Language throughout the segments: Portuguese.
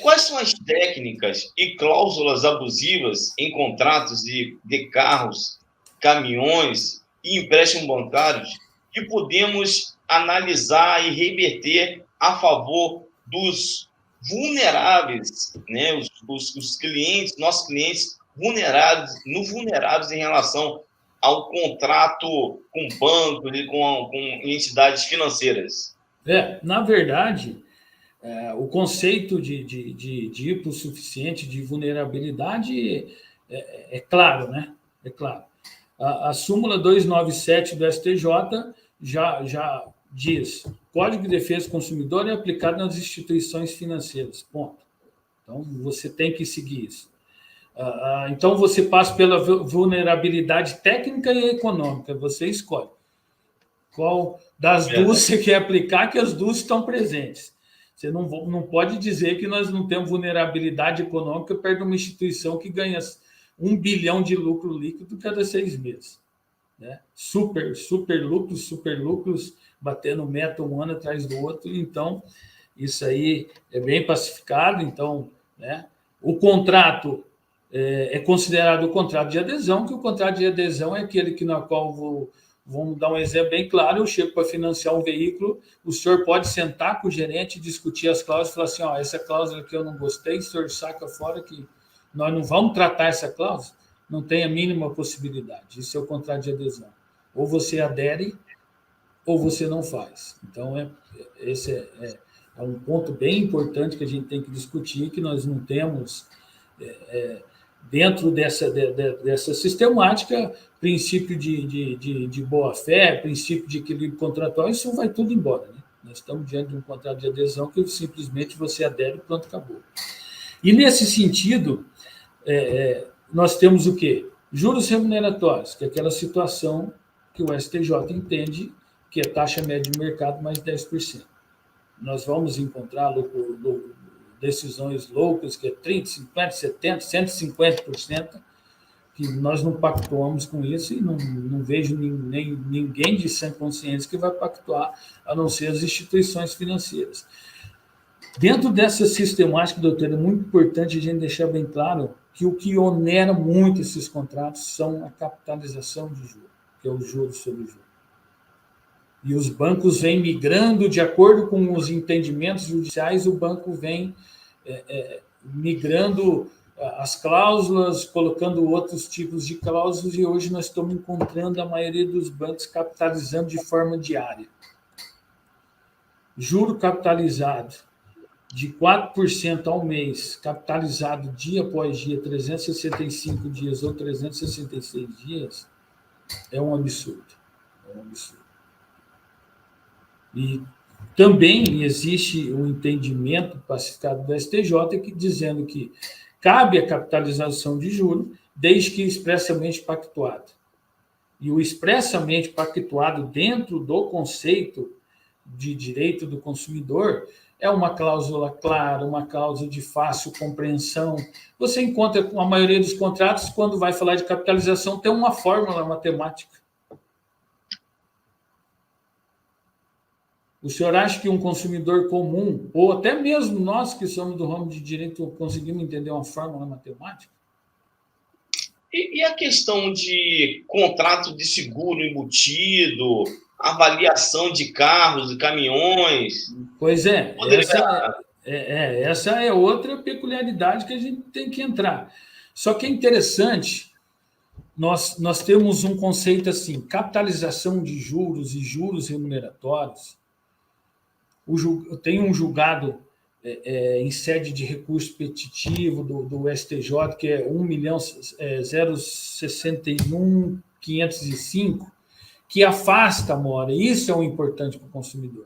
Quais são as técnicas e cláusulas abusivas em contratos de carros, caminhões e empréstimos bancários que podemos analisar e reverter a favor dos vulneráveis, né? Os clientes, nossos clientes vulneráveis em relação ao contrato com bancos e com entidades financeiras? Na verdade, o conceito de hipossuficiente, de vulnerabilidade, é claro, né? É claro. A súmula 297 do STJ já diz: Código de Defesa do Consumidor é aplicado nas instituições financeiras. Ponto. Então, você tem que seguir isso. Então, você passa pela vulnerabilidade técnica e econômica. Você escolhe qual das duas você quer aplicar, que as duas estão presentes. Você não pode dizer que nós não temos vulnerabilidade econômica perto de uma instituição que ganha 1 bilhão de lucro líquido cada 6 meses. Né? Super lucros, batendo meta um ano atrás do outro. Então, isso aí é bem pacificado. Então, né? O contrato é considerado o contrato de adesão, que o contrato de adesão é aquele que na qual vamos dar um exemplo bem claro: eu chego para financiar um veículo, o senhor pode sentar com o gerente, discutir as cláusulas e falar assim: essa cláusula aqui eu não gostei, o senhor saca fora que nós não vamos tratar essa cláusula. Não tem a mínima possibilidade. Isso é o contrato de adesão. Ou você adere, ou você não faz. Então, esse é um ponto bem importante que a gente tem que discutir, que nós não temos... dentro dessa sistemática, princípio de boa-fé, princípio de equilíbrio contratual, isso vai tudo embora. Né? Nós estamos diante de um contrato de adesão que simplesmente você adere e pronto, acabou. E, nesse sentido, nós temos o quê? Juros remuneratórios, que é aquela situação que o STJ entende que é taxa média de mercado mais 10%. Nós vamos encontrar decisões loucas, que é 30%, 50%, 70%, 150%, que nós não pactuamos com isso e não vejo ninguém de sã consciência que vai pactuar, a não ser as instituições financeiras. Dentro dessa sistemática, doutor, é muito importante a gente deixar bem claro que o que onera muito esses contratos são a capitalização de juros, que é o juros sobre juros. E os bancos vêm migrando, de acordo com os entendimentos judiciais, o banco vem migrando as cláusulas, colocando outros tipos de cláusulas, e hoje nós estamos encontrando a maioria dos bancos capitalizando de forma diária. Juro capitalizado de 4% ao mês, capitalizado dia após dia, 365 dias ou 366 dias, é um absurdo. É um absurdo. E também existe um entendimento pacificado do STJ dizendo que cabe a capitalização de juros, desde que expressamente pactuado. E o expressamente pactuado, dentro do conceito de direito do consumidor, é uma cláusula clara, uma cláusula de fácil compreensão. Você encontra com a maioria dos contratos, quando vai falar de capitalização, tem uma fórmula matemática. O senhor acha que um consumidor comum, ou até mesmo nós que somos do ramo de direito, conseguimos entender uma fórmula matemática? E a questão de contrato de seguro embutido, avaliação de carros e caminhões? Pois essa é outra peculiaridade que a gente tem que entrar. Só que é interessante, nós temos um conceito assim: capitalização de juros e juros remuneratórios. Tem um julgado em sede de recurso petitivo do STJ, que é 1.061.505, que afasta a mora. Isso é o importante para o consumidor.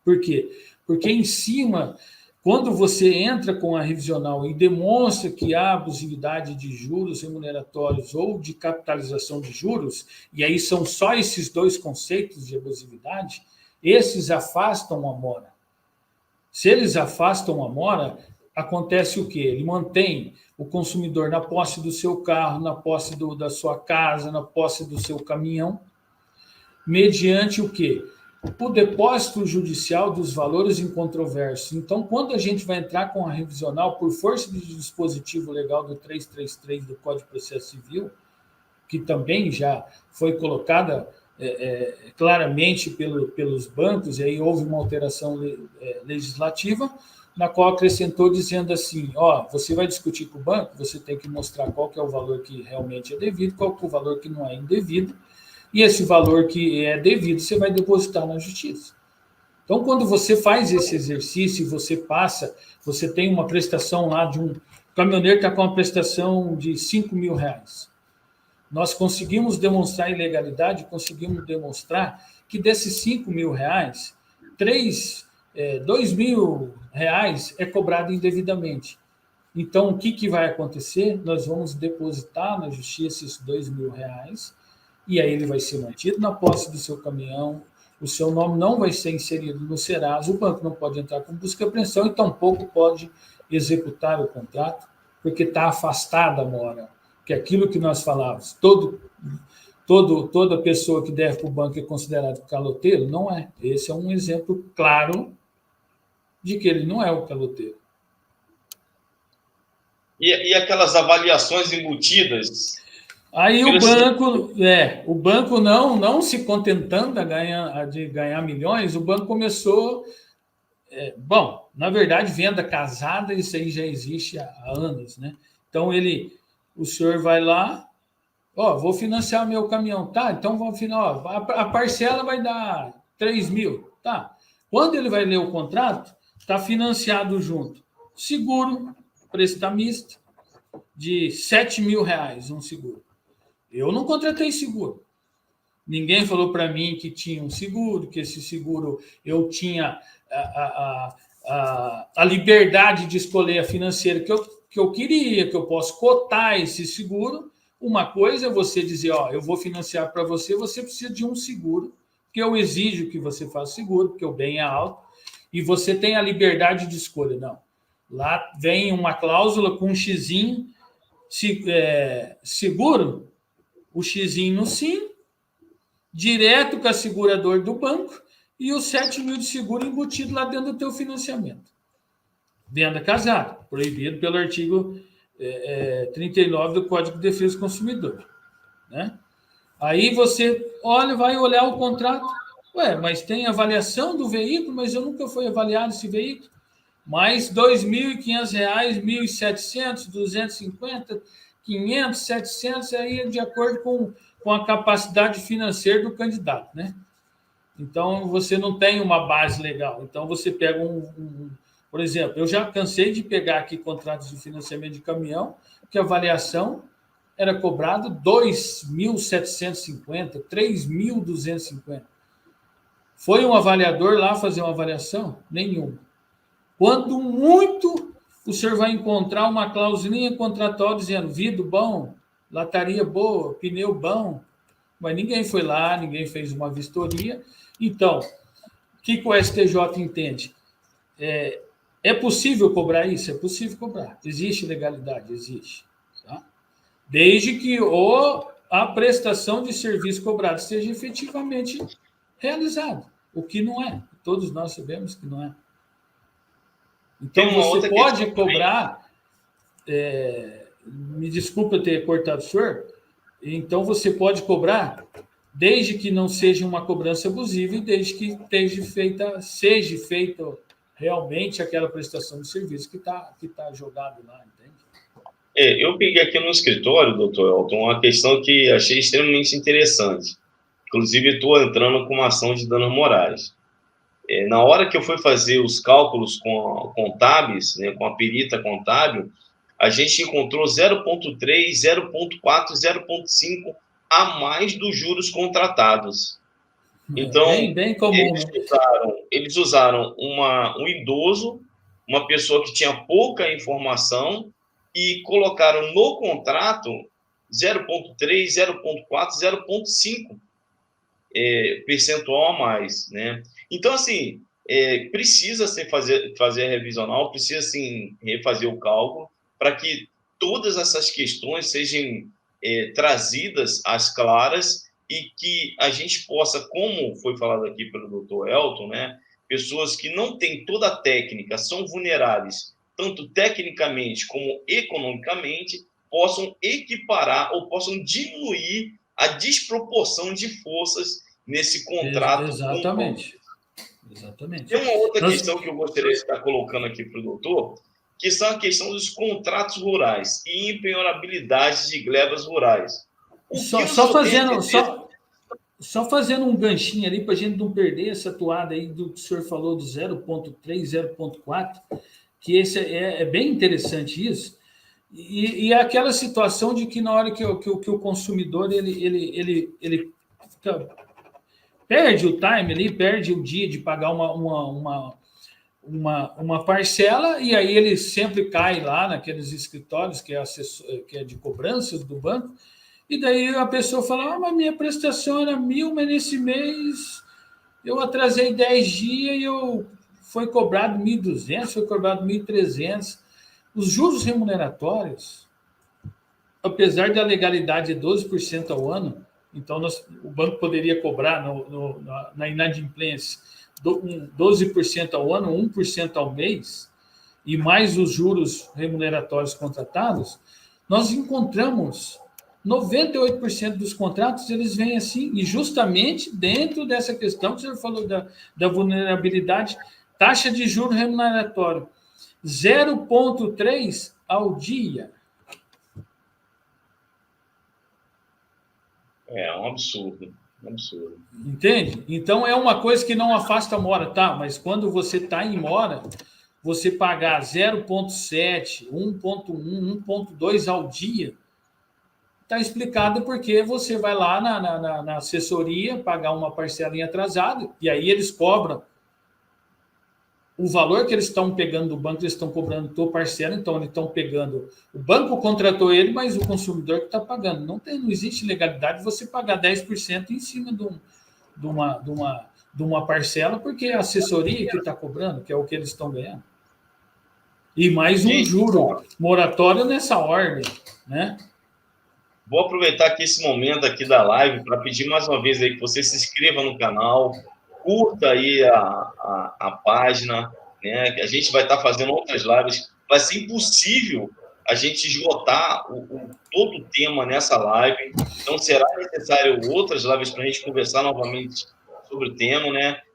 Por quê? Porque em cima, quando você entra com a revisional e demonstra que há abusividade de juros remuneratórios ou de capitalização de juros, e aí são só esses dois conceitos de abusividade, esses afastam a mora. Se eles afastam a mora, acontece o quê? Ele mantém o consumidor na posse do seu carro, na posse da sua casa, na posse do seu caminhão, mediante o quê? o depósito judicial dos valores incontroversos. Então, quando a gente vai entrar com a revisional, por força do dispositivo legal do 333 do Código de Processo Civil, que também já foi colocada claramente pelos bancos, e aí houve uma alteração legislativa, na qual acrescentou dizendo assim, você vai discutir com o banco, você tem que mostrar qual que é o valor que realmente é devido, qual que é o valor que não é indevido, e esse valor que é devido você vai depositar na justiça. Então, quando você faz esse exercício, você tem uma prestação lá de um caminhoneiro que está com uma prestação de R$5.000. Nós conseguimos demonstrar ilegalidade, conseguimos demonstrar que desses R$5.000, R$2.000 é cobrado indevidamente. Então, o que vai acontecer? Nós vamos depositar na justiça esses R$2.000 e aí ele vai ser mantido na posse do seu caminhão, o seu nome não vai ser inserido no Serasa, o banco não pode entrar com busca e apreensão e tampouco pode executar o contrato, porque está afastada a mora. Que aquilo que nós falávamos, toda pessoa que deve para o banco é considerado caloteiro, não é. Esse é um exemplo claro de que ele não é o caloteiro. E aquelas avaliações embutidas? Aí o banco não se contentando de ganhar milhões, o banco começou... na verdade, venda casada, isso aí já existe há anos, né? Então, o senhor vai lá, vou financiar meu caminhão, tá? Então, a parcela vai dar 3.000, tá? Quando ele vai ler o contrato, está financiado junto. Seguro prestamista de R$7.000, um seguro. Eu não contratei seguro. Ninguém falou para mim que tinha um seguro, que esse seguro eu tinha a liberdade de escolher a financeira que eu queria, que eu posso cotar esse seguro. Uma coisa é você dizer, eu vou financiar para você, você precisa de um seguro, que eu exijo que você faça seguro, porque o bem é alto, e você tem a liberdade de escolha. Não. Lá vem uma cláusula com um xizinho, seguro, o xizinho no sim, direto com a seguradora do banco, e os 7.000 de seguro embutido lá dentro do teu financiamento. Venda casada, proibido pelo artigo 39 do Código de Defesa do Consumidor. Né? Aí você vai olhar o contrato, mas tem avaliação do veículo, mas eu nunca fui avaliado esse veículo. Mais R$2.500, R$1.700, R$250, R$500, R$700, aí de acordo com a capacidade financeira do candidato, né? Então, você não tem uma base legal. Então, você pega por exemplo, eu já cansei de pegar aqui contratos de financiamento de caminhão, que a avaliação era cobrado R$2.750, R$3.250. Foi um avaliador lá fazer uma avaliação? Nenhuma. Quando muito, o senhor vai encontrar uma clausulinha contratual dizendo vidro bom, lataria boa, pneu bom, mas ninguém foi lá, ninguém fez uma vistoria. Então, o que o STJ entende? É possível cobrar isso? É possível cobrar. Existe legalidade? Existe. Tá? Desde que a prestação de serviço cobrado seja efetivamente realizada, o que não é. Todos nós sabemos que não é. Então, você pode cobrar... me desculpa eu ter cortado o senhor. Então, você pode cobrar desde que não seja uma cobrança abusiva e desde que seja feita realmente aquela prestação de serviço que tá jogado lá, entende? Eu peguei aqui no escritório, doutor Elton, uma questão que achei extremamente interessante. Inclusive, estou entrando com uma ação de danos morais. Na hora que eu fui fazer os cálculos contábeis, né, com a perita contábil, a gente encontrou 0,3, 0,4, 0,5 a mais dos juros contratados. Então, bem comum, eles usaram um idoso, uma pessoa que tinha pouca informação, e colocaram no contrato 0,3, 0,4, 0,5 percentual a mais, né? Então, assim, precisa fazer a revisional, precisa, assim, refazer o cálculo para que todas essas questões sejam trazidas às claras e que a gente possa, como foi falado aqui pelo doutor Elton, né, pessoas que não têm toda a técnica, são vulneráveis, tanto tecnicamente como economicamente, possam equiparar ou possam diminuir a desproporção de forças nesse contrato com o banco. Exatamente. Exatamente. Tem uma outra questão que eu gostaria de estar colocando aqui para o doutor, que são a questão dos contratos rurais e empenhorabilidade de glebas rurais. Só fazendo um ganchinho ali para a gente não perder essa toada aí do que o senhor falou do 0,3, 0,4, que esse é bem interessante isso. E é aquela situação de que na hora que o consumidor ele fica, perde o time ali, perde o dia de pagar uma parcela, e aí ele sempre cai lá naqueles escritórios que é de cobranças do banco, e daí a pessoa fala, mas minha prestação era 1.000, mas nesse mês eu atrasei 10 dias e foi cobrado 1.200, foi cobrado 1.300. Os juros remuneratórios, apesar da legalidade de 12% ao ano, então o banco poderia cobrar na inadimplência 12% ao ano, 1% ao mês, e mais os juros remuneratórios contratados, nós encontramos 98% dos contratos, eles vêm assim, e justamente dentro dessa questão que você falou da vulnerabilidade, taxa de juro remuneratório, 0,3 ao dia. É um absurdo. Absurdo. Entende? Então é uma coisa que não afasta a mora, tá? Mas quando você está em mora, você pagar 0,7, 1,1, 1,2 ao dia, está explicado porque você vai lá na assessoria pagar uma parcelinha atrasada, e aí eles cobram o valor que eles estão pegando do banco, eles estão cobrando tua parcela, então eles estão pegando. O banco contratou ele, mas o consumidor que está pagando. Não existe legalidade de você pagar 10% em cima de uma parcela, porque é a assessoria que está cobrando, que é o que eles estão ganhando. E mais um juro moratório nessa ordem, né? Vou aproveitar aqui esse momento aqui da live para pedir mais uma vez aí que você se inscreva no canal, curta aí a página, né? A gente vai estar fazendo outras lives. Vai ser impossível a gente esgotar todo o tema nessa live. Então, será necessário outras lives para a gente conversar novamente sobre o tema, né?